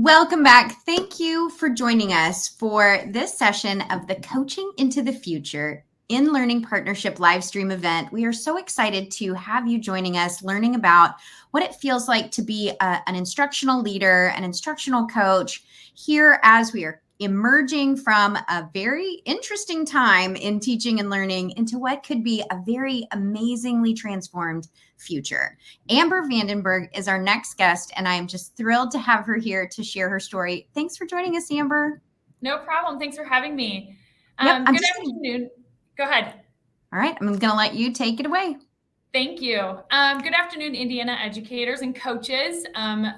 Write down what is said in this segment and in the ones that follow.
Welcome back. Thank you for joining us for this session of the Coaching into the Future in Learning Partnership live stream event. We are so excited to have you joining us, learning about what it feels like to be an instructional leader, an instructional coach here as we are emerging from a very interesting time in teaching and learning into what could be a very amazingly transformed future. Amber Vandenberg is our next guest, and I am just thrilled to have her here to share her story. Thanks for joining us, Amber. No problem. Thanks for having me. Yep, Good afternoon. Go ahead. All right, I'm going to let you take it away. Thank you. Good afternoon, Indiana educators and coaches.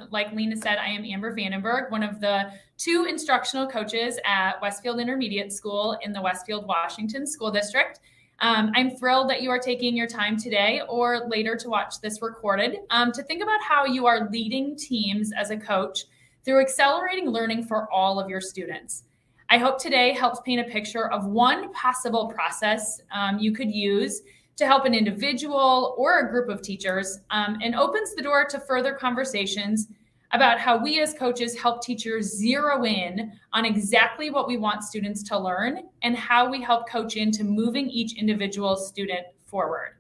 Like Lena said, I am Amber Vandenberg, one of the 2 instructional coaches at Westfield Intermediate School in the Westfield, Washington School District. I'm thrilled that you are taking your time today or later to watch this recorded to think about how you are leading teams as a coach through accelerating learning for all of your students. I hope today helps paint a picture of one possible process you could use to help an individual or a group of teachers, and opens the door to further conversations about how we as coaches help teachers zero in on exactly what we want students to learn and how we help coach into moving each individual student forward.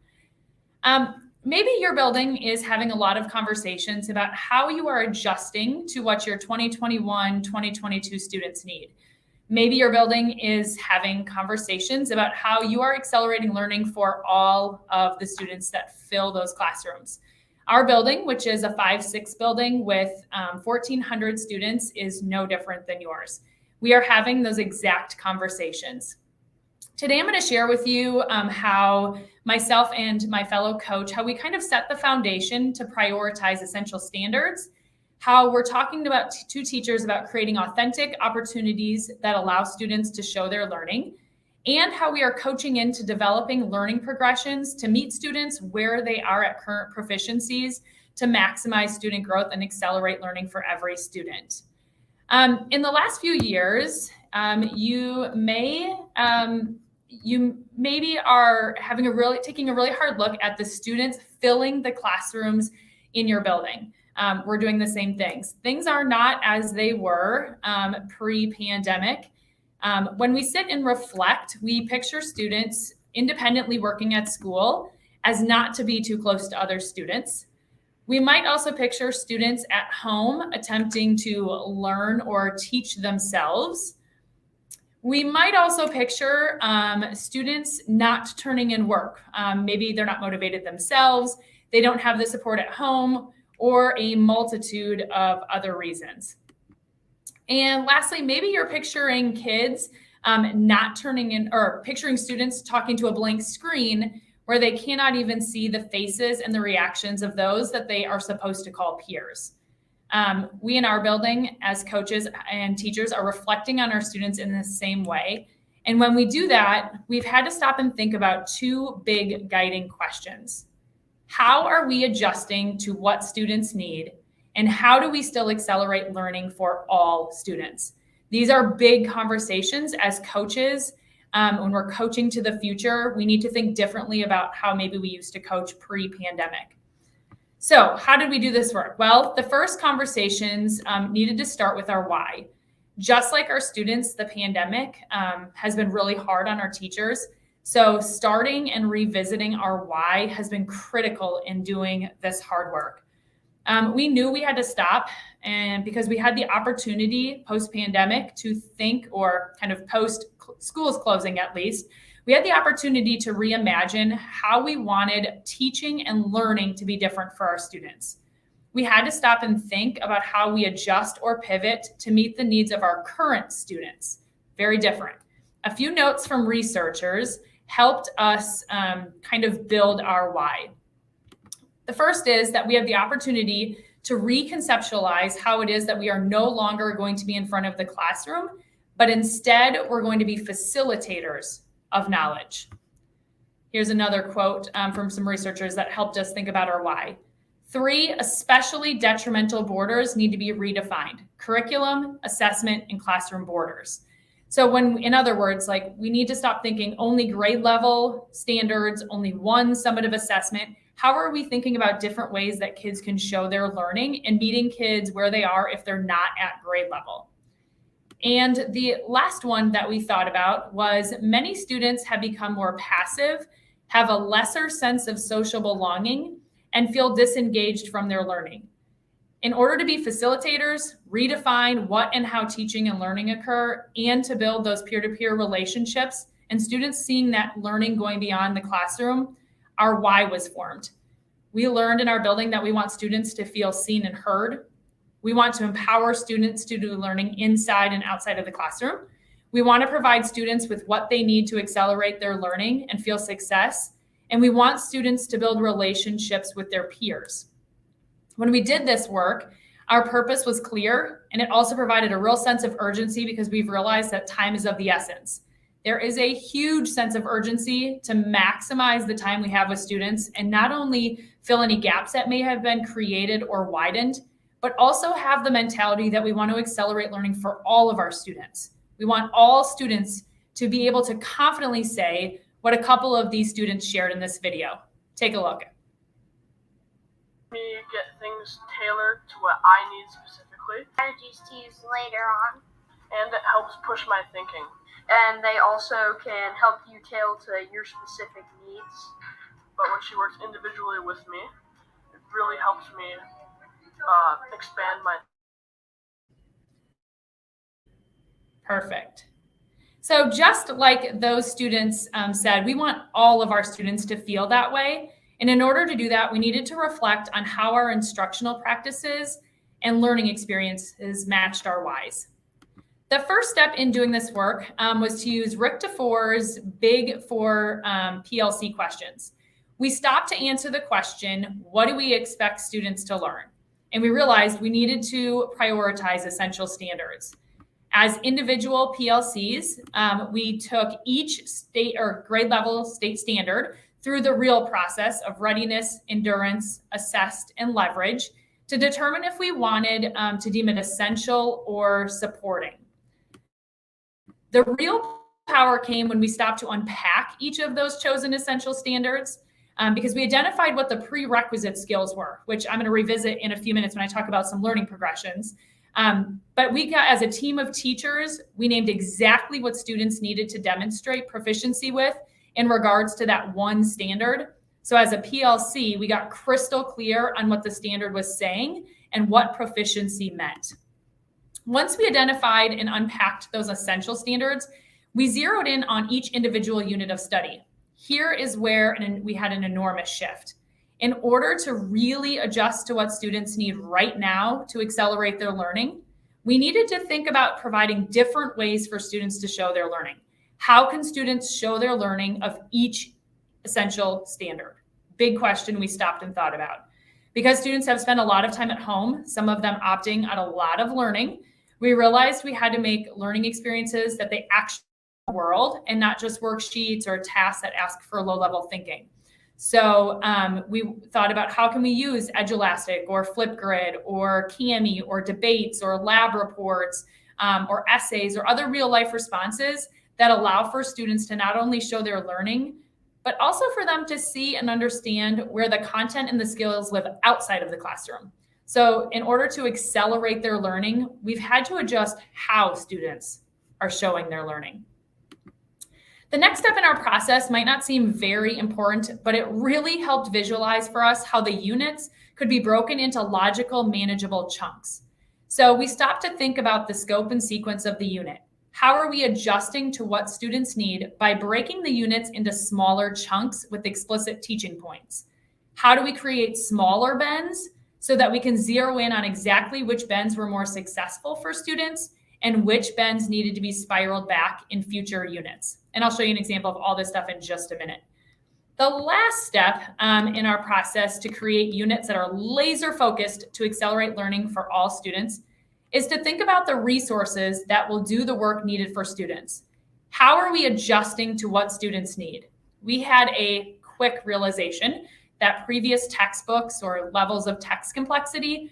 Maybe your building is having a lot of conversations about how you are adjusting to what your 2021, 2022 students need. Maybe your building is having conversations about how you are accelerating learning for all of the students that fill those classrooms. Our building, which is a 5-6 building with 1,400 students, is no different than yours. We are having those exact conversations. Today, I'm going to share with you how myself and my fellow coach, how we kind of set the foundation to prioritize essential standards, how we're talking about to teachers about creating authentic opportunities that allow students to show their learning, and how we are coaching into developing learning progressions to meet students where they are at current proficiencies to maximize student growth and accelerate learning for every student. In the last few years, you maybe are taking a really hard look at the students filling the classrooms in your building. We're doing the same things. Things are not as they were pre-pandemic. When we sit and reflect, we picture students independently working at school as not to be too close to other students. We might also picture students at home attempting to learn or teach themselves. We might also picture students not turning in work. Maybe they're not motivated themselves, they don't have the support at home, or a multitude of other reasons. And lastly, maybe you're picturing kids not turning in, or picturing students talking to a blank screen where they cannot even see the faces and the reactions of those that they are supposed to call peers. We in our building as coaches and teachers are reflecting on our students in the same way. And when we do that, we've had to stop and think about 2 big guiding questions. How are we adjusting to what students need? And how do we still accelerate learning for all students? These are big conversations as coaches. When we're coaching to the future, we need to think differently about how maybe we used to coach pre-pandemic. So how did we do this work? Well, the first conversations needed to start with our why. Just like our students, the pandemic has been really hard on our teachers. So starting and revisiting our why has been critical in doing this hard work. We knew we had to stop, and because we had the opportunity post-pandemic to think, or kind of post schools closing at least, we had the opportunity to reimagine how we wanted teaching and learning to be different for our students. We had to stop and think about how we adjust or pivot to meet the needs of our current students. Very different. A few notes from researchers helped us kind of build our why. The first is that we have the opportunity to reconceptualize how it is that we are no longer going to be in front of the classroom, but instead we're going to be facilitators of knowledge. Here's another quote from some researchers that helped us think about our why. 3 especially detrimental borders need to be redefined: curriculum, assessment, and classroom borders. So in other words, like, we need to stop thinking only grade level standards, only one summative assessment. how are we thinking about different ways that kids can show their learning and meeting kids where they are if they're not at grade level? And the last one that we thought about was many students have become more passive, have a lesser sense of social belonging, and feel disengaged from their learning. In order to be facilitators, redefine what and how teaching and learning occur, and to build those peer-to-peer relationships and students seeing that learning going beyond the classroom, our why was formed. We learned in our building that we want students to feel seen and heard. We want to empower students to do learning inside and outside of the classroom. We want to provide students with what they need to accelerate their learning and feel success. And we want students to build relationships with their peers. When we did this work, our purpose was clear, and it also provided a real sense of urgency because we've realized that time is of the essence. There is a huge sense of urgency to maximize the time we have with students and not only fill any gaps that may have been created or widened, but also have the mentality that we want to accelerate learning for all of our students. We want all students to be able to confidently say what a couple of these students shared in this video. Take a look. Me get things tailored to what I need specifically. Strategies to use later on. And it helps push my thinking. And they also can help you tailor to your specific needs. But when she works individually with me, it really helps me expand my. Perfect. So just like those students said, we want all of our students to feel that way. And in order to do that, we needed to reflect on how our instructional practices and learning experiences matched our whys. The first step in doing this work was to use Rick DeFore's Big Four PLC questions. We stopped to answer the question, what do we expect students to learn? And we realized we needed to prioritize essential standards. As individual PLCs, we took each state or grade level state standard through the real process of readiness, endurance, assessed, and leverage to determine if we wanted to deem it essential or supporting. The real power came when we stopped to unpack each of those chosen essential standards because we identified what the prerequisite skills were, which I'm going to revisit in a few minutes when I talk about some learning progressions. But we got, as a team of teachers, we named exactly what students needed to demonstrate proficiency with in regards to that one standard. So as a PLC, we got crystal clear on what the standard was saying and what proficiency meant. Once we identified and unpacked those essential standards, we zeroed in on each individual unit of study. Here is where we had an enormous shift. In order to really adjust to what students need right now to accelerate their learning, we needed to think about providing different ways for students to show their learning. How can students show their learning of each essential standard? Big question we stopped and thought about. Because students have spent a lot of time at home, some of them opting out a lot of learning, we realized we had to make learning experiences that they actually in the world and not just worksheets or tasks that ask for low-level thinking. So we thought about how can we use Edulastic or Flipgrid or Kami or debates or lab reports or essays or other real-life responses that allow for students to not only show their learning, but also for them to see and understand where the content and the skills live outside of the classroom. So in order to accelerate their learning, we've had to adjust how students are showing their learning. The next step in our process might not seem very important, but it really helped visualize for us how the units could be broken into logical, manageable chunks. So we stopped to think about the scope and sequence of the unit. How are we adjusting to what students need by breaking the units into smaller chunks with explicit teaching points? How do we create smaller bends so that we can zero in on exactly which bends were more successful for students and which bends needed to be spiraled back in future units? And I'll show you an example of all this stuff in just a minute. The last step in our process to create units that are laser focused to accelerate learning for all students is to think about the resources that will do the work needed for students. How are we adjusting to what students need? We had a quick realization that previous textbooks or levels of text complexity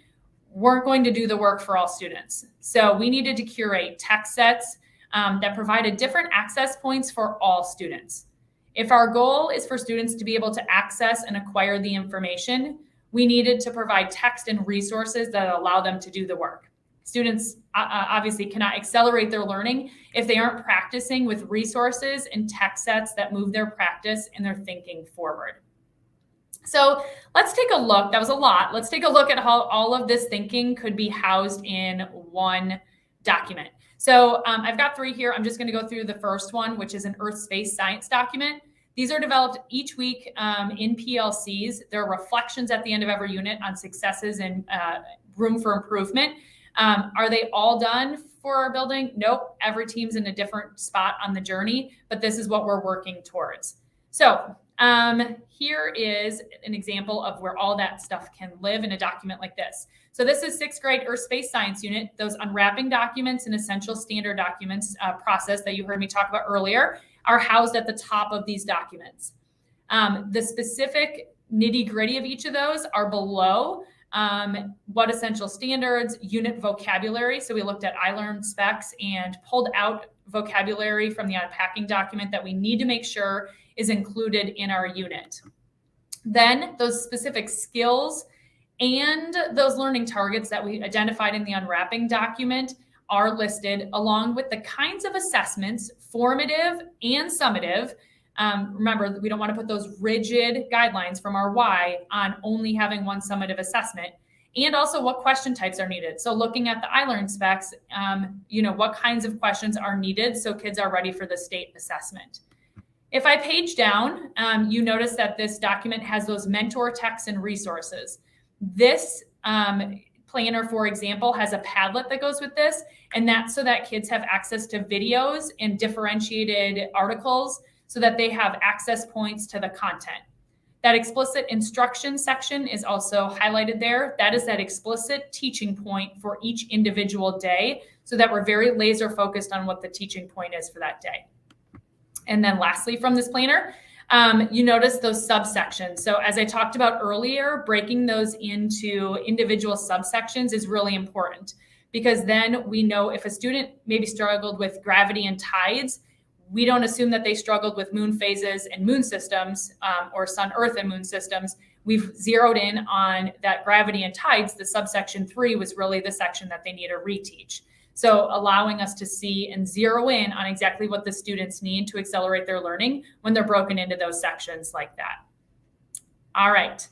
weren't going to do the work for all students. So we needed to curate text sets that provided different access points for all students. If our goal is for students to be able to access and acquire the information, we needed to provide text and resources that allow them to do the work. Students obviously cannot accelerate their learning if they aren't practicing with resources and text sets that move their practice and their thinking forward. So let's take a look. That was a lot. Let's take a look at how all of this thinking could be housed in one document. So I've got 3 here. I'm just going to go through the first one, which is an Earth Space Science document. These are developed each week in PLCs. There are reflections at the end of every unit on successes and room for improvement. Are they all done for our building? Nope. Every team's in a different spot on the journey, but this is what we're working towards. So here is an example of where all that stuff can live in a document like this. So this is 6th grade Earth Space Science unit. Those unwrapping documents and essential standard documents process that you heard me talk about earlier are housed at the top of these documents. The specific nitty-gritty of each of those are below. What essential standards, unit vocabulary. So we looked at iLearn specs and pulled out vocabulary from the unpacking document that we need to make sure is included in our unit. Then those specific skills and those learning targets that we identified in the unwrapping document are listed along with the kinds of assessments, formative and summative. Remember, we don't want to put those rigid guidelines from our why on only having one summative assessment, and also what question types are needed. So looking at the iLearn specs, what kinds of questions are needed so kids are ready for the state assessment. If I page down, you notice that this document has those mentor texts and resources. This planner, for example, has a Padlet that goes with this, and that's so that kids have access to videos and differentiated articles so that they have access points to the content. That explicit instruction section is also highlighted there. That is that explicit teaching point for each individual day so that we're very laser focused on what the teaching point is for that day. And then lastly, from this planner, you notice those subsections. So as I talked about earlier, breaking those into individual subsections is really important because then we know if a student maybe struggled with gravity and tides, we don't assume that they struggled with moon phases and moon systems or sun, earth, and moon systems. We've zeroed in on that gravity and tides. The subsection 3 was really the section that they need to reteach. So allowing us to see and zero in on exactly what the students need to accelerate their learning when they're broken into those sections like that. All right.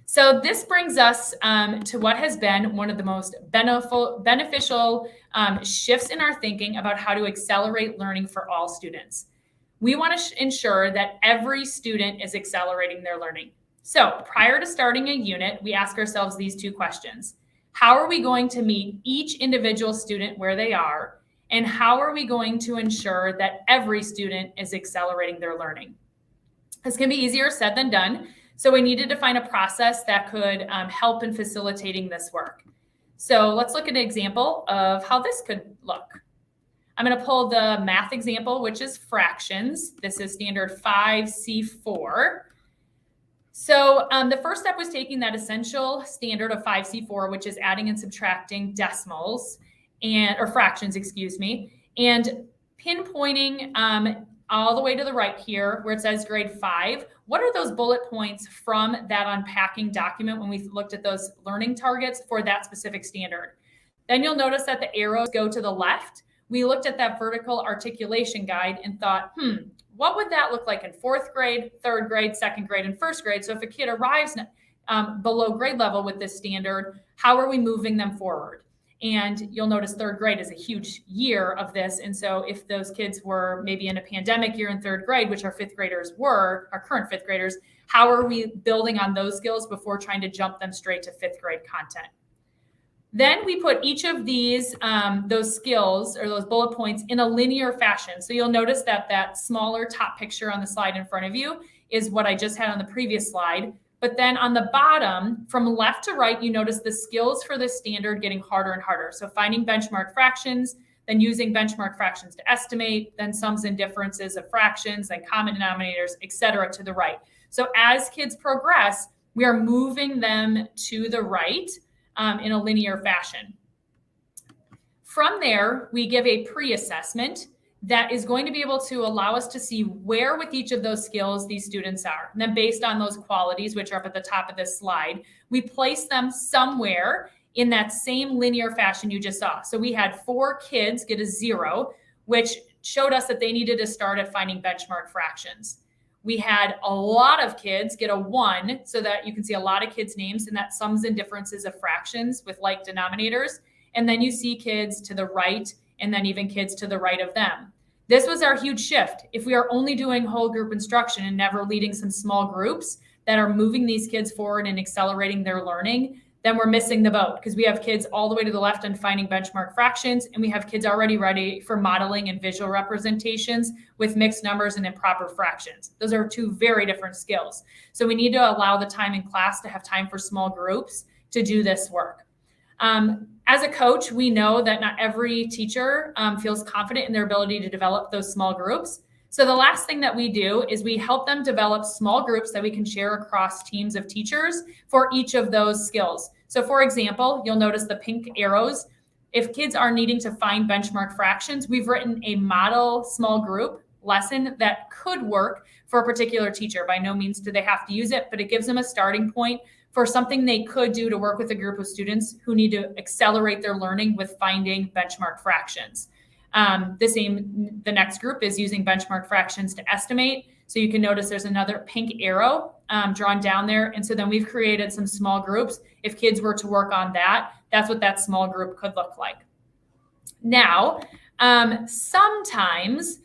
So this brings us to what has been one of the most beneficial shifts in our thinking about how to accelerate learning for all students. We want to ensure that every student is accelerating their learning. So prior to starting a unit, we ask ourselves these 2 questions. How are we going to meet each individual student where they are? And how are we going to ensure that every student is accelerating their learning? This can be easier said than done. So we needed to find a process that could help in facilitating this work. So let's look at an example of how this could look. I'm going to pull the math example, which is fractions. This is standard 5C4. So the first step was taking that essential standard of 5C4, which is adding and subtracting decimals or fractions, and pinpointing all the way to the right here where it says grade 5. What are those bullet points from that unpacking document when we looked at those learning targets for that specific standard? Then you'll notice that the arrows go to the left. We looked at that vertical articulation guide and thought, what would that look like in 4th grade, 3rd grade, 2nd grade, and 1st grade? So if a kid arrives below grade level with this standard, how are we moving them forward? And you'll notice 3rd grade is a huge year of this. And so if those kids were maybe in a pandemic year in 3rd grade, which our 5th graders were, our current 5th graders, how are we building on those skills before trying to jump them straight to 5th grade content? Then we put each of these, those skills or those bullet points in a linear fashion. So you'll notice that that smaller top picture on the slide in front of you is what I just had on the previous slide. But then on the bottom, from left to right, you notice the skills for this standard getting harder and harder. So finding benchmark fractions, then using benchmark fractions to estimate, then sums and differences of fractions, then common denominators, et cetera, to the right. So as kids progress, we are moving them to the right in a linear fashion. From there, we give a pre-assessment. that is going to be able to allow us to see where with each of those skills these students are. And then based on those qualities, which are up at the top of this slide, we place them somewhere in that same linear fashion you just saw. So we had 4 kids get a 0, which showed us that they needed to start at finding benchmark fractions. We had a lot of kids get a 1, so that you can see a lot of kids' names, and that sums and differences of fractions with like denominators. And then you see kids to the right, and then even kids to the right of them. This was our huge shift. If we are only doing whole group instruction and never leading some small groups that are moving these kids forward and accelerating their learning, then we're missing the boat, because we have kids all the way to the left and finding benchmark fractions, and we have kids already ready for modeling and visual representations with mixed numbers and improper fractions. Those are 2 very different skills. So we need to allow the time in class to have time for small groups to do this work. As a coach, we know that not every teacher feels confident in their ability to develop those small groups. So the last thing that we do is we help them develop small groups that we can share across teams of teachers for each of those skills. So for example, you'll notice the pink arrows. If kids are needing to find benchmark fractions, we've written a model small group lesson that could work for a particular teacher. By no means do they have to use it, but it gives them a starting point for something they could do to work with a group of students who need to accelerate their learning with finding benchmark fractions. The next group is using benchmark fractions to estimate. So you can notice there's another pink arrow drawn down there. And so then we've created some small groups. If kids were to work on that, that's what that small group could look like. Now, sometimes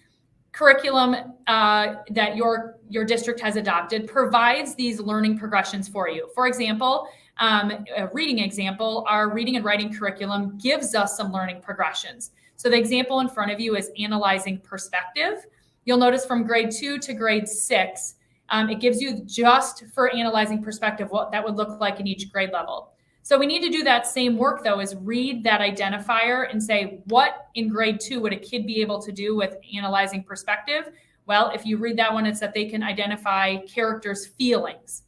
curriculum that your district has adopted provides these learning progressions for you. For example, a reading example, our reading and writing curriculum gives us some learning progressions. So the example in front of you is analyzing perspective. You'll notice from grade 2 to grade 6, it gives you just for analyzing perspective what that would look like in each grade level. So we need to do that same work, though, is read that identifier and say, what in grade 2 would a kid be able to do with analyzing perspective? Well, if you read that one, it's that they can identify characters' feelings.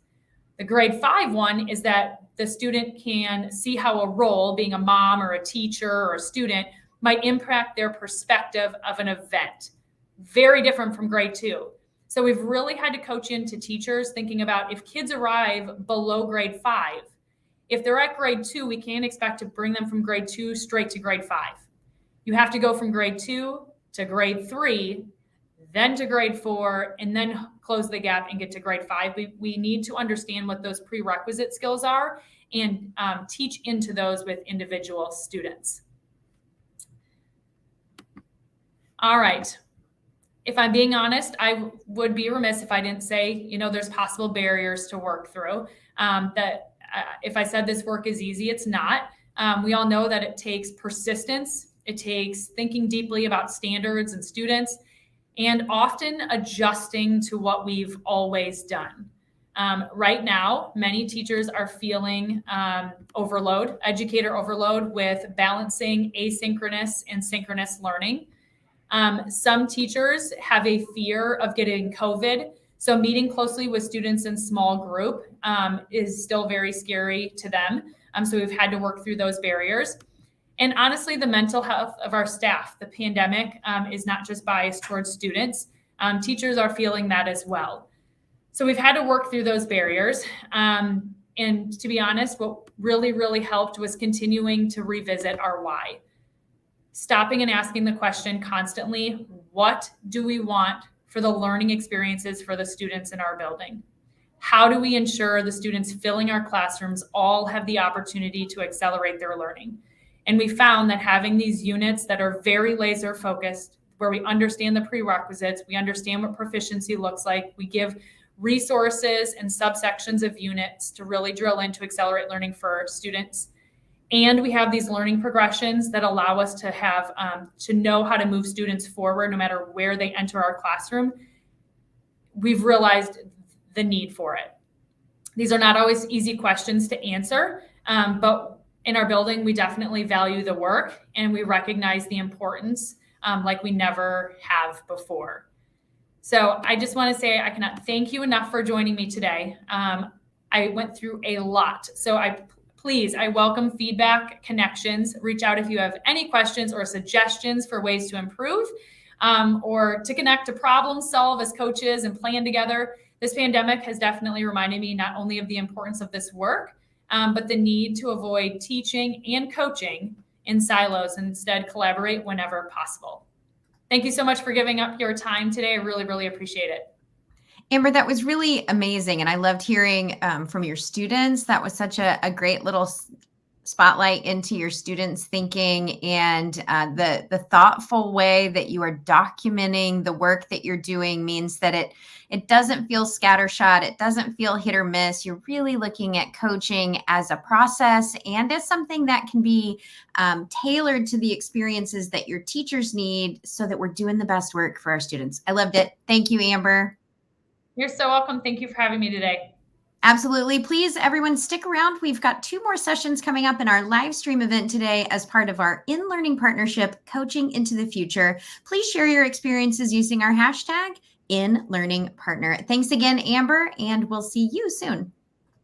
The grade 5 one is that the student can see how a role, being a mom or a teacher or a student, might impact their perspective of an event. Very different from grade 2. So we've really had to coach into teachers thinking about if kids arrive below grade 5, if they're at grade 2, we can't expect to bring them from grade 2 straight to grade 5. You have to go from grade 2 to grade 3, then to grade 4, and then close the gap and get to grade 5. We need to understand what those prerequisite skills are and teach into those with individual students. All right. If I'm being honest, I would be remiss if I didn't say, there's possible barriers to work through. If I said this work is easy, it's not. We all know that it takes persistence. It takes thinking deeply about standards and students, and often adjusting to what we've always done. Right now, many teachers are feeling educator overload with balancing asynchronous and synchronous learning. Some teachers have a fear of getting COVID. So meeting closely with students in small group is still very scary to them. So we've had to work through those barriers. And honestly, the mental health of our staff, the pandemic is not just biased towards students. Teachers are feeling that as well. So we've had to work through those barriers. And to be honest, what really, really helped was continuing to revisit our why. Stopping and asking the question constantly, what do we want for the learning experiences for the students in our building? How do we ensure the students filling our classrooms all have the opportunity to accelerate their learning? And we found that having these units that are very laser focused, where we understand the prerequisites, we understand what proficiency looks like, we give resources and subsections of units to really drill into accelerate learning for our students. And we have these learning progressions that allow us to have to know how to move students forward no matter where they enter our classroom. We've realized the need for it. These are not always easy questions to answer, but in our building, we definitely value the work and we recognize the importance like we never have before. So I just want to say I cannot thank you enough for joining me today. I went through a lot. So I welcome feedback, connections. Reach out if you have any questions or suggestions for ways to improve. or to connect, to problem solve as coaches and plan together. This pandemic has definitely reminded me not only of the importance of this work, but the need to avoid teaching and coaching in silos and instead collaborate whenever possible. Thank you so much for giving up your time today. I really, really appreciate it. Amber, that was really amazing. And I loved hearing from your students. That was such a great little spotlight into your students' thinking and the thoughtful way that you are documenting the work that you're doing means that it doesn't feel scattershot. It doesn't feel hit or miss. You're really looking at coaching as a process and as something that can be tailored to the experiences that your teachers need so that we're doing the best work for our students. I loved it. Thank you, Amber. You're so welcome. Thank you for having me today. Absolutely. Please, everyone, stick around. We've got 2 more sessions coming up in our live stream event today as part of our in-learning partnership, Coaching into the Future. Please share your experiences using our hashtag, in-learning partner. Thanks again, Amber, and we'll see you soon.